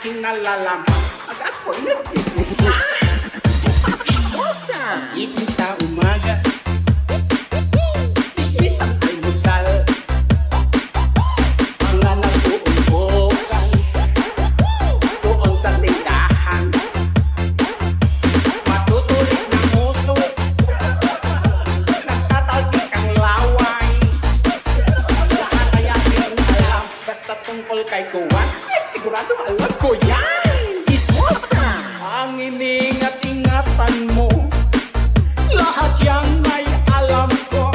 aking nalalaman. At ako'y nagtismis-tis. Ismosa! Gising sa umaga. Tismis ang almusal. Mga nag-uumpukan doon sa tindahan. Matutulis ng uso. Nagtatalsik ang laway. Lahat ay aking alam. Basta tungkol kay Kuwan, ay sigurado alam ko yan. Chismosa! Ang iningat-ingatan mo, lahat yan ay alam ko.